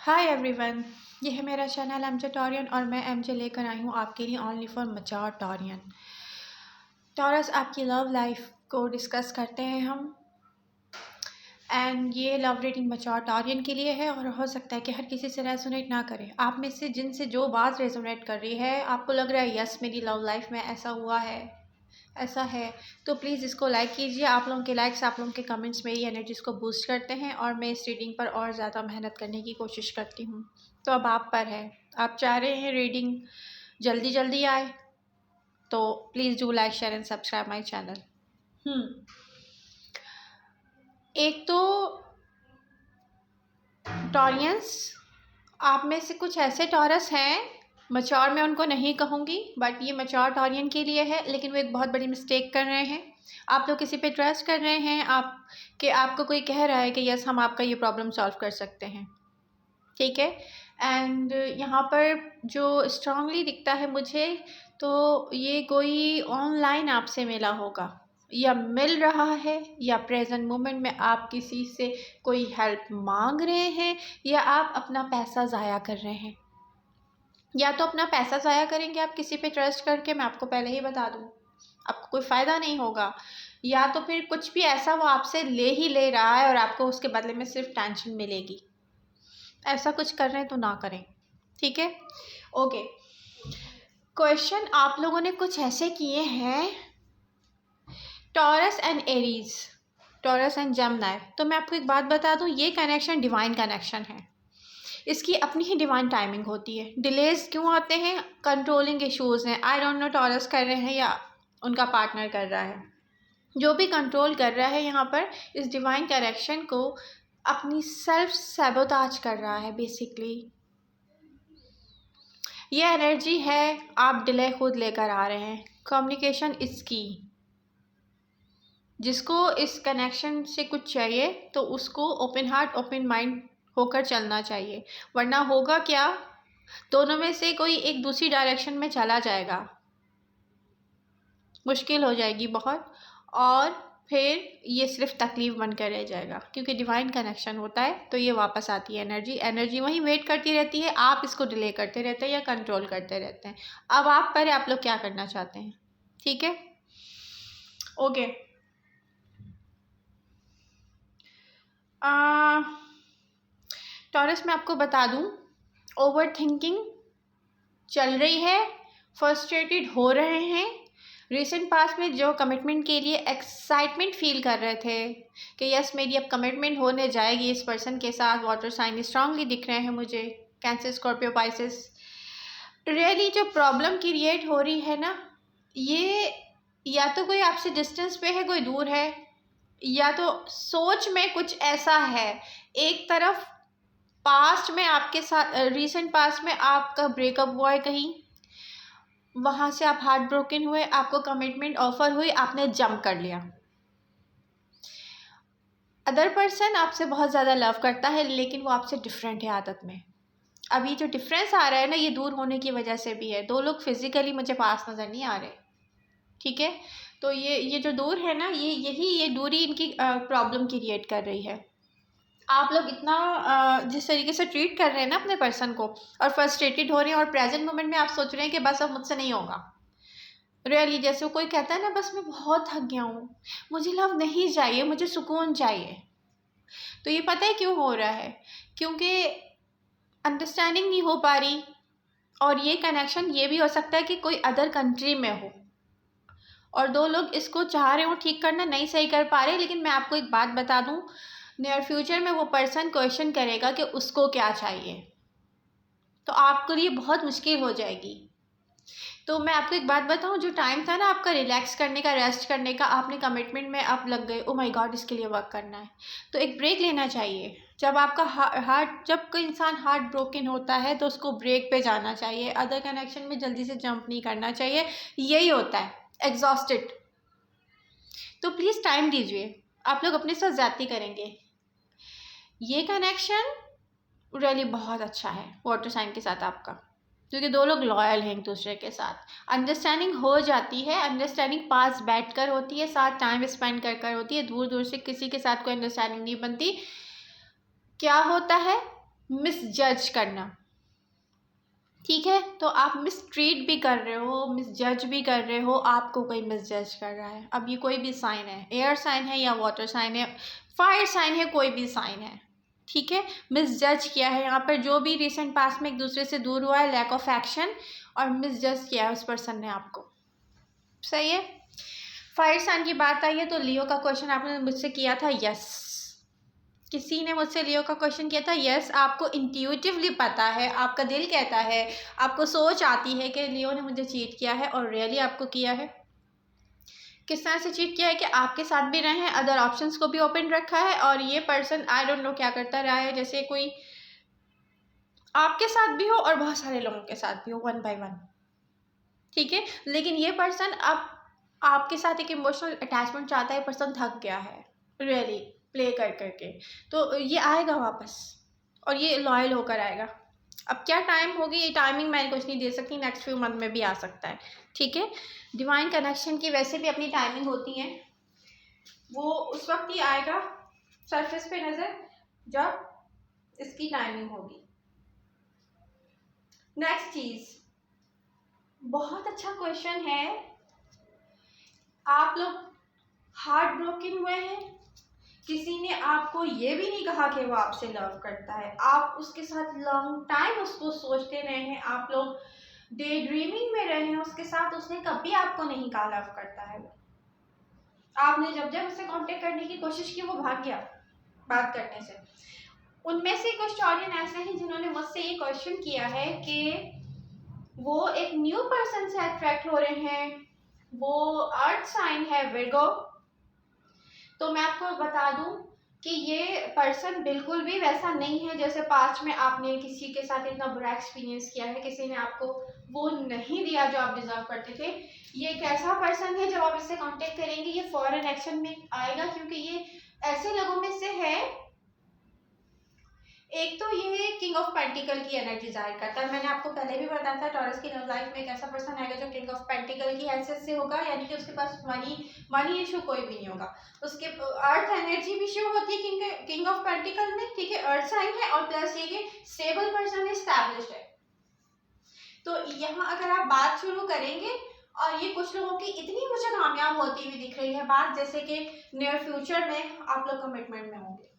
Hi everyone, ये है मेरा चैनल एमजे टॉरियन और मैं एमजे लेकर आई हूँ आपके लिए only for mature Taurean. Taurus आपकी लव लाइफ को डिस्कस करते हैं हम एंड ये लव रीडिंग मैच्योर टॉरियन के लिए है और हो सकता है कि हर किसी से रेजोनेट ना करे। आप में से जिनसे जो बात रेजोनेट कर रही है, आपको लग रहा है यस मेरी लव लाइफ में ऐसा हुआ है, ऐसा है, तो प्लीज़ इसको लाइक कीजिए। आप लोगों के लाइक्स, आप लोगों के कमेंट्स मेरी एनर्जीज़ को बूस्ट करते हैं और मैं इस रीडिंग पर और ज़्यादा मेहनत करने की कोशिश करती हूँ। तो अब आप पर है, आप चाह रहे हैं रीडिंग जल्दी जल्दी आए तो please do like share and subscribe my channel. एक तो टॉरियंस, आप में से कुछ ऐसे टॉरस हैं, मैच्योर मैं उनको नहीं कहूँगी बट ये मैच्योर टॉरियन के लिए है, लेकिन वो एक बहुत बड़ी मिस्टेक कर रहे हैं। आप लोग किसी पे ट्रस्ट कर रहे हैं, आपको कोई कह रहा है कि यस हम आपका ये प्रॉब्लम सॉल्व कर सकते हैं, ठीक है। एंड यहाँ पर जो स्ट्रांगली दिखता है मुझे, तो ये कोई ऑनलाइन आपसे मिला होगा या मिल रहा है, या प्रेजेंट मोमेंट में आप किसी से कोई हेल्प मांग रहे हैं, या आप अपना पैसा ज़ाया कर रहे हैं। या तो अपना पैसा ज़ाया करेंगे आप किसी पे ट्रस्ट करके, मैं आपको पहले ही बता दूँ, आपको कोई फ़ायदा नहीं होगा। या तो फिर कुछ भी ऐसा वो आपसे ले ही ले रहा है और आपको उसके बदले में सिर्फ टेंशन मिलेगी। ऐसा कुछ कर रहे हैं तो ना करें, ठीक है। ओके, क्वेश्चन आप लोगों ने कुछ ऐसे किए हैं, taurus and Aries, taurus and Gemini. तो मैं आपको एक बात बता दूं, ये कनेक्शन डिवाइन कनेक्शन है, इसकी अपनी ही डिवाइन टाइमिंग होती है। डिलेज क्यों आते हैं? कंट्रोलिंग इश्यूज हैं। आई डोंट नो टॉरस कर रहे हैं या उनका पार्टनर कर रहा है, जो भी कंट्रोल कर रहा है यहाँ पर इस डिवाइन कनेक्शन को अपनी सेल्फ सैबोटाज कर रहा है बेसिकली। ये एनर्जी है, आप डिले खुद लेकर आ रहे हैं। कम्युनिकेशन इसकी, जिसको इस कनेक्शन से कुछ चाहिए तो उसको ओपन हार्ट ओपन माइंड होकर चलना चाहिए, वरना होगा क्या, दोनों में से कोई एक दूसरी डायरेक्शन में चला जाएगा, मुश्किल हो जाएगी बहुत, और फिर ये सिर्फ तकलीफ बनकर रह जाएगा। क्योंकि डिवाइन कनेक्शन होता है तो ये वापस आती है एनर्जी वहीं वेट करती रहती है, आप इसको डिले करते रहते हैं या कंट्रोल करते रहते हैं। अब आप पर आप लोग क्या करना चाहते हैं, ठीक है। ओके, टॉरस मैं आपको बता दूं, ओवर थिंकिंग चल रही है, फ्रस्ट्रेटेड हो रहे हैं। रिसेंट पास्ट में जो कमिटमेंट के लिए एक्साइटमेंट फील कर रहे थे कि यस मेरी अब कमिटमेंट होने जाएगी इस पर्सन के साथ, वाटर साइन स्ट्रांगली दिख रहे हैं मुझे, कैंसर स्कॉर्पियो पाइसेस। रियली जो प्रॉब्लम क्रिएट हो रही है ना, ये या तो कोई आपसे डिस्टेंस पे है, कोई दूर है, या तो सोच में कुछ ऐसा है। एक तरफ पास्ट में आपके साथ, रीसेंट पास्ट में आपका ब्रेकअप हुआ है कहीं, वहाँ से आप हार्ट ब्रोकन हुए, आपको कमिटमेंट ऑफर हुई, आपने जंप कर लिया। अदर पर्सन आपसे बहुत ज़्यादा लव करता है लेकिन वो आपसे डिफरेंट है आदत में। अभी जो डिफरेंस आ रहा है ना, ये दूर होने की वजह से भी है। दो लोग फिजिकली मुझे पास नज़र नहीं आ रहे, ठीक है। तो ये जो दूर है ना, ये दूरी इनकी प्रॉब्लम क्रिएट कर रही है। आप लोग इतना जिस तरीके से ट्रीट कर रहे हैं ना अपने पर्सन को, और फ्रस्ट्रेटेड हो रहे हैं, और प्रेजेंट मोमेंट में आप सोच रहे हैं कि बस अब मुझसे नहीं होगा। रियली जैसे कोई कहता है ना, बस मैं बहुत थक गया हूँ, मुझे लव नहीं चाहिए, मुझे सुकून चाहिए। तो ये पता है क्यों हो रहा है? क्योंकि अंडरस्टैंडिंग नहीं हो पा रही, और ये कनेक्शन ये भी हो सकता है कि कोई अदर कंट्री में हो और दो लोग इसको चाह रहे हो ठीक करना, नहीं सही कर पा रहे। लेकिन मैं आपको एक बात बता दूं, नियर फ्यूचर में वो पर्सन क्वेश्चन करेगा कि उसको क्या चाहिए, तो आपके लिए बहुत मुश्किल हो जाएगी। तो मैं आपको एक बात बताऊं, जो टाइम था ना आपका रिलैक्स करने का, रेस्ट करने का, आपने कमिटमेंट में आप लग गए, ओ माय गॉड इसके लिए वर्क करना है, तो एक ब्रेक लेना चाहिए। जब आपका जब कोई इंसान हार्ट ब्रोकन होता है तो उसको ब्रेक पे जाना चाहिए, अदर कनेक्शन में जल्दी से जंप नहीं करना चाहिए। यही होता है एग्जॉस्टेड। तो प्लीज़ टाइम दीजिए, आप लोग अपने साथ ज़्यादती करेंगे। ये कनेक्शन रियली बहुत अच्छा है वाटर साइन के साथ आपका, क्योंकि दो लोग लॉयल हैं एक दूसरे के साथ, अंडरस्टैंडिंग हो जाती है। अंडरस्टैंडिंग पास बैठ कर होती है, साथ टाइम स्पेंड कर कर होती है। दूर दूर से किसी के साथ कोई अंडरस्टैंडिंग नहीं बनती। क्या होता है, मिसजज करना, ठीक है। तो आप मिसट्रीट भी कर रहे हो, मिसजज भी कर रहे हो, आपको कोई मिसजज कर रहा है। अब ये कोई भी साइन है, एयर साइन है या वाटर साइन है, फायर साइन है, कोई भी साइन है, ठीक है। मिसजज किया है यहाँ पर, जो भी रिसेंट पास्ट में एक दूसरे से दूर हुआ है, लैक ऑफ एक्शन, और मिसजज किया है उस पर्सन ने आपको, सही है। फायर साइन की बात आई है तो लियो का क्वेश्चन आपने मुझसे किया था, यस। किसी ने मुझसे लियो का क्वेश्चन किया था, यस। आपको इंट्यूटिवली पता है, आपका दिल कहता है, आपको सोच आती है कि लियो ने मुझे चीट किया है, और रियली आपको किया है। किस तरह से चीट किया है कि आपके साथ भी रहे हैं, अदर ऑप्शंस को भी ओपन रखा है, और ये पर्सन आई डोंट नो क्या करता रहा है, जैसे कोई आपके साथ भी हो और बहुत सारे लोगों के साथ भी हो, वन बाय वन, ठीक है। लेकिन ये पर्सन अब आपके साथ एक इमोशनल अटैचमेंट चाहता है, पर्सन थक गया है रियली प्ले कर करके, तो ये आएगा वापस, और ये लॉयल होकर आएगा। अब क्या टाइम होगी, ये टाइमिंग मैं कुछ नहीं दे सकती, नेक्स्ट फ्यू मंथ में भी आ सकता है, ठीक है। डिवाइन कनेक्शन की वैसे भी अपनी टाइमिंग होती है, वो उस वक्त ही आएगा सरफेस पे नज़र जब इसकी टाइमिंग होगी। नेक्स्ट चीज़, बहुत अच्छा क्वेश्चन है, आप लोग हार्ट ब्रोकन हुए हैं, किसी ने आपको ये भी नहीं कहा कि वो आपसे लव करता है, आप उसके साथ लॉन्ग टाइम उसको सोचते रहे हैं, आप लोग डे ड्रीमिंग में रहे हैं उसके साथ, उसने कभी आपको नहीं कहा लव करता है। आपने जब जब उससे कांटेक्ट करने की कोशिश की, वो भाग गया बात करने से। उनमें से कुछ ऑडियन ऐसे हैं जिन्होंने मुझसे ये क्वेश्चन किया है कि वो एक न्यू पर्सन से अट्रैक्ट हो रहे हैं, वो अर्थ साइन है विर्गो। तो मैं आपको बता दूं कि ये पर्सन बिल्कुल भी वैसा नहीं है जैसे पास्ट में आपने किसी के साथ इतना बुरा एक्सपीरियंस किया है, किसी ने आपको वो नहीं दिया जो आप डिजर्व करते थे। ये एक ऐसा पर्सन है, जब आप इससे कांटेक्ट करेंगे ये फॉरन एक्शन में आएगा, क्योंकि ये ऐसे लोगों में से है, एक तो ये किंग ऑफ पेंटिकल की एनर्जी जाहिर करता है। मैंने आपको पहले भी बताया था, टॉरस की लव लाइफ में एक ऐसा पर्सन आएगा जो किंग ऑफ पेंटिकल की हैसियत से होगा, यानी कि उसके पास मनी इशू कोई भी नहीं होगा। उसके अर्थ एनर्जी भी शो होती है किंग ऑफ पेंटिकल में, ठीक है, अर्थ साइन है, और प्लस ये कि स्टेबल पर्सन है, स्टैब्लिश्ड है। तो यहाँ अगर आप बात शुरू करेंगे, और ये कुछ लोगों की इतनी मुझे कामयाब होती हुई दिख रही है बात, जैसे कि नियर फ्यूचर में आप लोग कमिटमेंट में होंगे,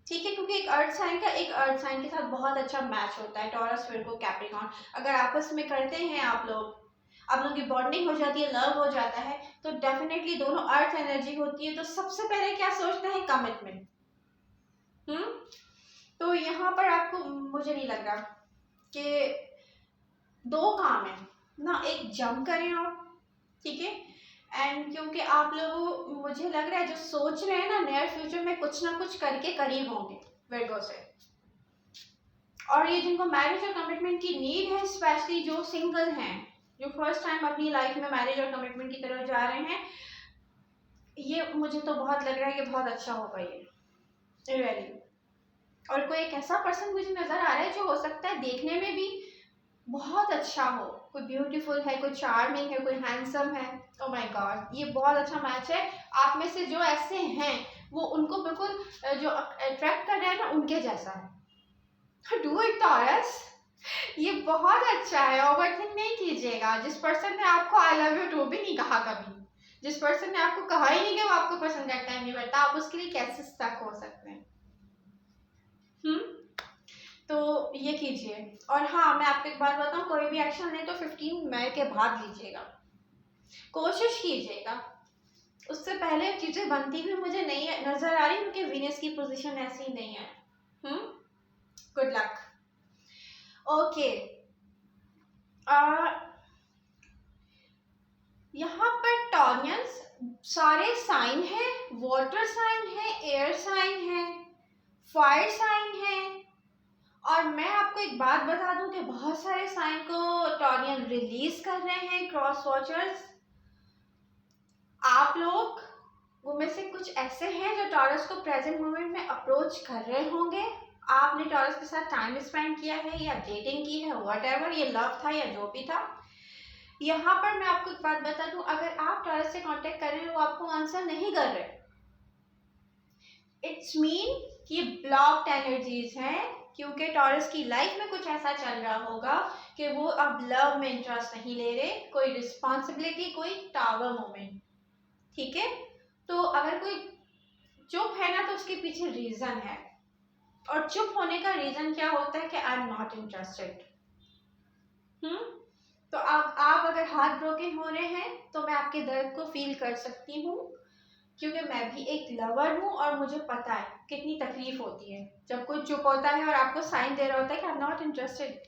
ठीक है, क्योंकि एक अर्थ साइन का एक अर्थ साइन के साथ बहुत अच्छा मैच होता है, टॉरस, विर्गो, कैप्रिकॉर्न। अगर आपस में करते हैं आप लोगों की बॉन्डिंग हो जाती है, लव हो जाता है, तो डेफिनेटली दोनों अर्थ एनर्जी होती है, तो सबसे पहले क्या सोचते हैं, कमिटमेंट। तो यहाँ पर आपको, मुझे नहीं लग रहा कि दो काम है ना, एक जंप करें आप, ठीक है, एंड क्योंकि आप लोग, मुझे लग रहा है जो सोच रहे हैं ना, नियर फ्यूचर में कुछ ना कुछ करके करीब होंगे विर्गो से। और ये जिनको मैरिज और कमिटमेंट की नीड है, स्पेशली जो सिंगल हैं, जो फर्स्ट टाइम अपनी लाइफ में मैरिज और कमिटमेंट की तरफ जा रहे हैं, ये मुझे तो बहुत लग रहा है कि बहुत अच्छा होगा ये रियली। और कोई एक ऐसा पर्सन मुझे नजर आ रहा है जो हो सकता है देखने में भी बहुत अच्छा हो, कोई ब्यूटीफुल है, कोई चार्मिंग है, कोई हैंडसम है। ओह माय गॉड, ये बहुत अच्छा मैच है। आप में से जो ऐसे हैं वो उनको बिल्कुल जो अट्रैक्ट कर रहे हैं ना, उनके जैसा है। डू इट टॉरस, ये बहुत अच्छा है, ओवरथिंक नहीं कीजिएगा। जिस पर्सन ने आपको आई लव यू टू भी नहीं कहा कभी, जिस पर्सन ने आपको कहा ही नहीं कि वो आपको पसंद करता है, नहीं करता, आप उसके लिए कैसे स्टक हो सकते हैं। तो ये कीजिए। और हाँ, मैं आपको एक बात बताऊँ, कोई भी एक्शन ले तो 15 मई के बाद लीजिएगा, कोशिश कीजिएगा। उससे पहले चीज़ें बनती हुई मुझे नहीं नज़र आ रही, क्योंकि वीनस की पोजीशन ऐसी नहीं है। Good luck. ओके, यहाँ पर टॉरियंस सारे साइन है, वाटर साइन है, एयर साइन है, फायर साइन है। और मैं आपको एक बात बता दूं कि बहुत सारे साइन को टॉरियन रिलीज कर रहे हैं, क्रॉस वॉचर्स। आप लोग उनमें से कुछ ऐसे हैं जो टॉरस को प्रेजेंट मोमेंट में अप्रोच कर रहे होंगे। आपने टॉरस के साथ टाइम स्पेंड किया है या डेटिंग की है, व्हाटएवर, ये लव था या जो भी था। यहाँ पर मैं आपको एक बात बता दूं, अगर आप टॉरस से कांटेक्ट कर रहे हैं, वो आपको आंसर नहीं कर रहे, इट्स मीन कि ब्लॉक्ड एनर्जीज हैं, क्योंकि टॉरस की लाइफ में कुछ ऐसा चल रहा होगा कि वो अब लव में इंटरेस्ट नहीं ले रहे, कोई रिस्पॉन्सिबिलिटी, कोई टावर मोमेंट। ठीक है, तो अगर कोई चुप है ना तो उसके पीछे रीजन है, और चुप होने का रीजन क्या होता है कि आई एम नॉट इंटरेस्टेड। तो आप अगर हार्ट ब्रोकन हो रहे हैं तो मैं आपके दर्द को फील कर सकती हूँ, क्योंकि मैं भी एक लवर हूँ और मुझे पता है कितनी तकलीफ होती है जब कोई चुप होता है और आपको साइन दे रहा होता है कि आई एम नॉट इंटरेस्टेड।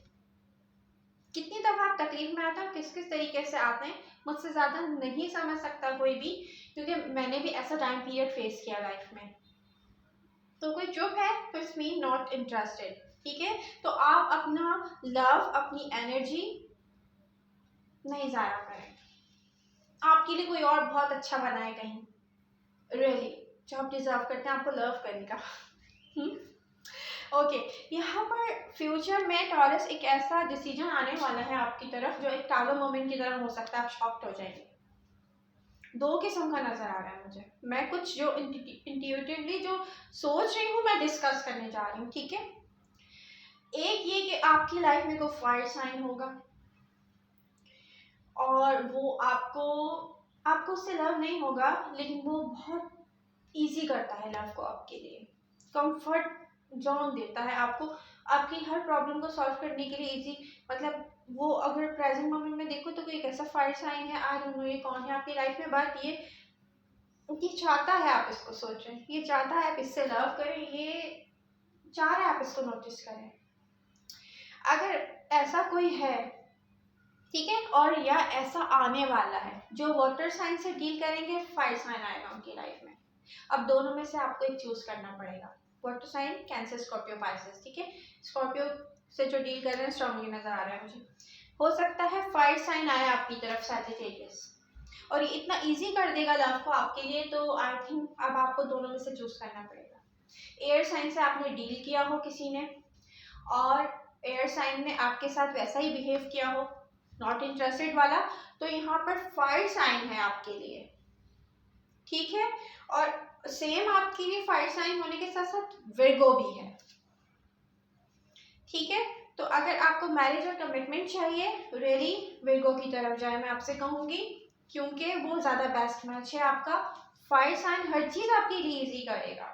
कितनी दफा आप तकलीफ में आते हैं, किस किस तरीके से आते हैं, मुझसे ज़्यादा नहीं समझ सकता कोई भी, क्योंकि मैंने भी ऐसा टाइम पीरियड फेस किया लाइफ में। तो कोई चुप है तो इट्स मीन नॉट इंटरेस्टेड। ठीक है, तो आप अपना लव, अपनी एनर्जी नहीं ज़ाया करें। आपके लिए कोई और बहुत अच्छा बनाए कहीं, रियली जो आप डिजर्व करते हैं आपको लव करने का। ओके, यहाँ पर फ्यूचर में टॉरस एक ऐसा डिसीजन आने वाला है आपकी तरफ जो एक टावर मोमेंट की तरह हो सकता है, आप शॉक्ड हो जाएंगे। दो किस्म का नजर आ रहा है मुझे, मैं कुछ जो इंट्यूटिवली जो सोच रही हूँ मैं डिस्कस करने जा रही हूँ। ठीक है, एक ये कि आपकी लाइफ में कोई फायर साइन होगा और वो आपको उससे लव नहीं होगा, लेकिन वो बहुत इजी करता है लव को आपके लिए, कंफर्ट जोन देता है आपको, आपकी हर प्रॉब्लम को सॉल्व करने के लिए इजी। मतलब वो अगर प्रेजेंट मोमेंट में देखो तो कोई एक ऐसा फायर साइन है, आई डोंट नो ये कौन है आपकी लाइफ में, बट ये चाहता है आप इसको सोचें, ये चाहता है आप इससे लव करें, ये चाह रहा है आप इसको नोटिस करें। अगर ऐसा कोई है, ठीक है, और या ऐसा आने वाला है जो वाटर साइन से डील करेंगे, फायर साइन आएगा उनकी लाइफ में। अब दोनों में से आपको एक चूज करना पड़ेगा, water sign, cancer, Scorpio, Pisces. ठीक है, स्कॉर्पियो से जो डील कर रहे हैं स्ट्रांगली नजर आ रहा है मुझे। हो सकता है फायर साइन आए आपकी तरफ, सैजिटेरियस, और ये इतना इजी कर देगा लव को आपके लिए। तो आई थिंक अब आपको दोनों में से चूज करना पड़ेगा। एयर साइन से आपने डील किया हो किसी ने, और एयर साइन ने आपके साथ वैसा ही बिहेव किया हो, नॉट इंटरेस्टेड वाला, तो यहाँ पर फायर साइन है आपके लिए। ठीक है, और सेम आपके लिए फायर साइन होने के साथ साथ विर्गो भी है। ठीक है, तो अगर आपको मैरिज और कमिटमेंट चाहिए, रियली विर्गो की तरफ जाए मैं आपसे कहूंगी, क्योंकि वो ज़्यादा बेस्ट मैच है आपका। फायर साइन हर चीज़ आपके लिए इजी करेगा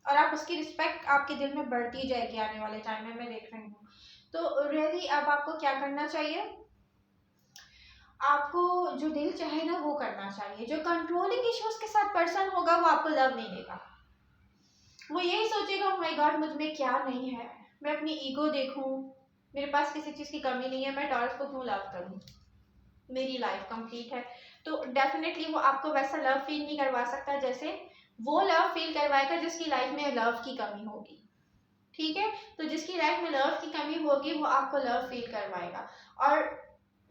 और आप उसकी रिस्पेक्ट आपके दिल में बढ़ती जाएगी आने वाले टाइम में, मैं देख रही हूँ। तो रियली अब आपको क्या करना चाहिए, आपको जो दिल चाहे ना वो करना चाहिए। जो कंट्रोलिंग इश्यूज के साथ पर्सन होगा वो आपको लव नहीं देगा, वो यही सोचेगा माय गॉड मुझ में क्या नहीं है, मैं अपनी ईगो देखूं, मेरे पास किसी चीज़ की कमी नहीं है, मैं टॉरस को क्यों लव करूं, मेरी लाइफ कंप्लीट है। तो डेफिनेटली वो आपको वैसा लव फील नहीं करवा सकता जैसे वो लव फील करवाएगा जिसकी लाइफ में लव की कमी होगी। ठीक है, तो जिसकी लाइफ में लव की कमी होगी वो आपको लव फील करवाएगा। और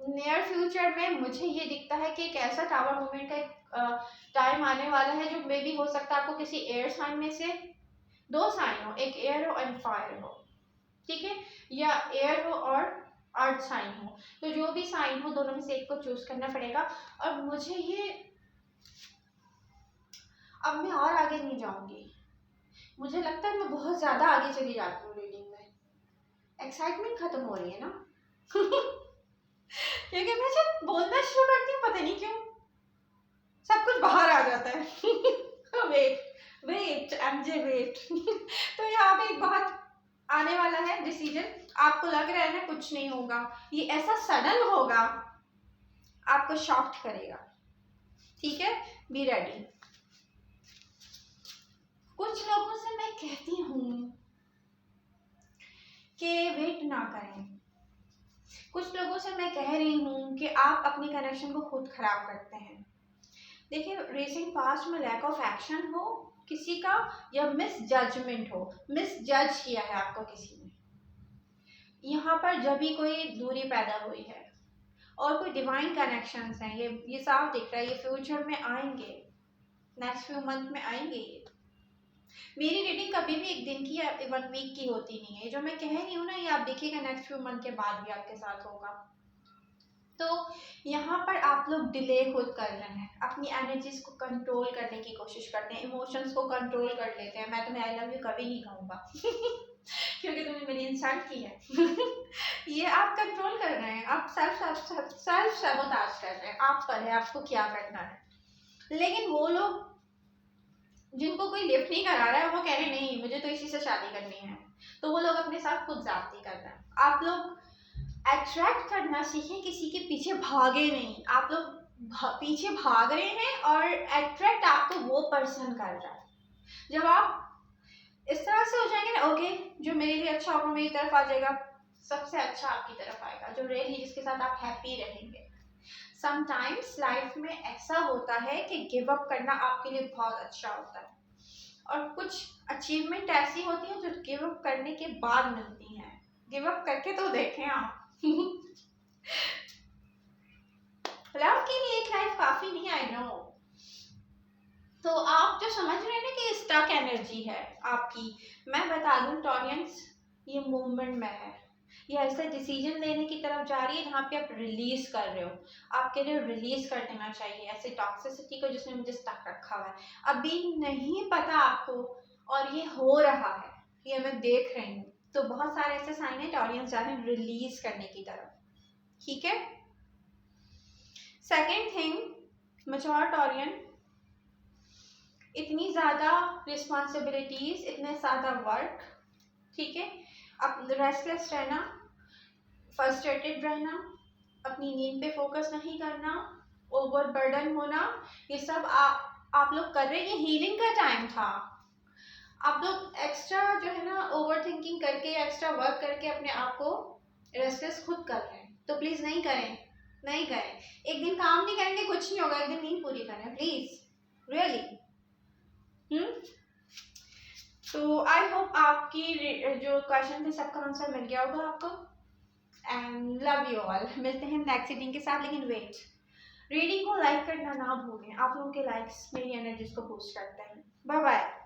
नियर फ्यूचर में मुझे ये दिखता है कि एक ऐसा टावर मूवमेंट का टाइम आने वाला है जो मे बी हो सकता है आपको किसी एयर साइन में से दो साइन हो, एक एयर हो एंड फायर हो। ठीक है, या एयर हो और अर्थ साइन हो, तो जो भी साइन हो दोनों में से एक को चूज करना पड़ेगा। और मुझे ये, अब मैं और आगे नहीं जाऊंगी, मुझे लगता है मैं बहुत ज्यादा आगे चली जाती हूँ रीडिंग में, एक्साइटमेंट खत्म हो रही है ना। क्योंकि मैं जब बोलना शुरू करती हूँ पता नहीं क्यों सब कुछ बाहर आ जाता है। Wait wait MJ wait. तो यहाँ पे एक बहुत आने वाला है डिसीजन, आपको लग रहा है ना कुछ नहीं होगा, ये ऐसा सडन होगा, आपको शॉक्ड करेगा। ठीक है, बी रेडी। कुछ लोगों से मैं कहती हूँ कि वेट ना करें, कुछ लोगों से मैं कह रही हूँ कि आप अपने कनेक्शन को खुद खराब करते हैं। देखिए, रेसिंग पास्ट में लैक ऑफ एक्शन हो किसी का, या मिस जजमेंट हो, मिस जज किया है आपको किसी ने, यहाँ पर जब भी कोई दूरी पैदा हुई है, और कोई डिवाइन कनेक्शंस हैं, ये साफ दिख रहा है, ये फ्यूचर में आएंगे, नेक्स्ट फ्यू मंथ में आएंगे। ये मेरी रीडिंग कभी भी एक दिन की या 1 वीक की होती नहीं है, जो मैं कह रही हूँ ना ये आप देखिएगा नेक्स्ट फ्यू मंथ के बाद भी आपके साथ होगा। तो यहाँ पर आप लोग डिले खुद कर रहे हैं, अपनी एनर्जीज को कंट्रोल करने की कोशिश करते हैं, इमोशंस को कंट्रोल कर लेते हैं। मैं तुम्हें आई लव यू कभी नहीं कहूँगा। क्योंकि तुमने मेरी इंसल्ट की है। ये आप कंट्रोल कर रहे हैं, आप सेल्फ सबोटाज कर रहे हैं, आप पर है आपको क्या करना है। लेकिन वो लोग जिनको कोई लिफ्ट नहीं करा रहा है वो कह रहे नहीं मुझे तो इसी से शादी करनी है, तो वो लोग अपने साथ खुद जाती कर रहे हैं। आप लोग अट्रैक्ट करना सीखें, किसी के पीछे भागे नहीं। आप लोग पीछे भाग रहे हैं और अट्रैक्ट आपको वो पर्सन कर रहा है। जब आप इस तरह से हो जाएंगे ना, ओके जो मेरे लिए अच्छा होगा मेरी तरफ आ जाएगा, सबसे अच्छा आपकी तरफ आएगा, जो रियली जिसके साथ आप हैप्पी रहेंगे। समटाइम्स लाइफ में ऐसा होता है कि गिव अप करना आपके लिए बहुत अच्छा होता है, और कुछ अचीवमेंट ऐसी होती है जो गिव अप करने के बाद मिलती हैं। गिव अप करके तो देखें आप। लव के लिए एक लाइफ काफी नहीं, आई नो। तो आप जो समझ रहे हैं ना कि स्टक एनर्जी है आपकी, मैं बता दूं टॉरियंस, ये मूवमेंट में है, ये ऐसे डिसीजन लेने की तरफ जा रही है जहाँ पे आप रिलीज कर रहे हो। आपके लिए रिलीज कर देना चाहिए ऐसे टॉक्सिसिटी को जिसने मुझे स्टक रखा हुआ है। अभी नहीं पता आपको और ये हो रहा है, ये मैं देख रही हूँ, तो बहुत सारे ऐसे साइन है टॉरियंस जा रहे हैं रिलीज करने की तरफ, ठीक है। सेकेंड थिंग, मैच्योर टॉरियन, इतनी ज़्यादा रिस्पॉन्सिबिलिटीज, इतने ज़्यादा वर्क, ठीक है, अब रेस्टलेस रहना, फ्रस्ट्रेटेड रहना, अपनी नींद पे फोकस नहीं करना, ओवर बर्डन होना, ये सब आप लोग कर रहे हैं। ये हीलिंग का टाइम था। आप लोग एक्स्ट्रा जो है ना ओवर थिंकिंग करके, एक्स्ट्रा वर्क करके अपने आप को रेस्टलेस खुद कर रहे हैं, तो प्लीज़ नहीं करें, नहीं करें। एक दिन काम नहीं करेंगे कुछ नहीं होगा, एक दिन नींद पूरी करें प्लीज़, रियली। तो आई होप आपकी जो क्वेश्चन थे सबका आंसर मिल गया होगा आपको। एंड लव यू ऑल, मिलते हैं नेक्स्ट रीडिंग के साथ। लेकिन वेट, रीडिंग को लाइक करना ना भूलें, आप लोगों के लाइक्स मेरी एनर्जीज को बूस्ट करते हैं। Bye bye.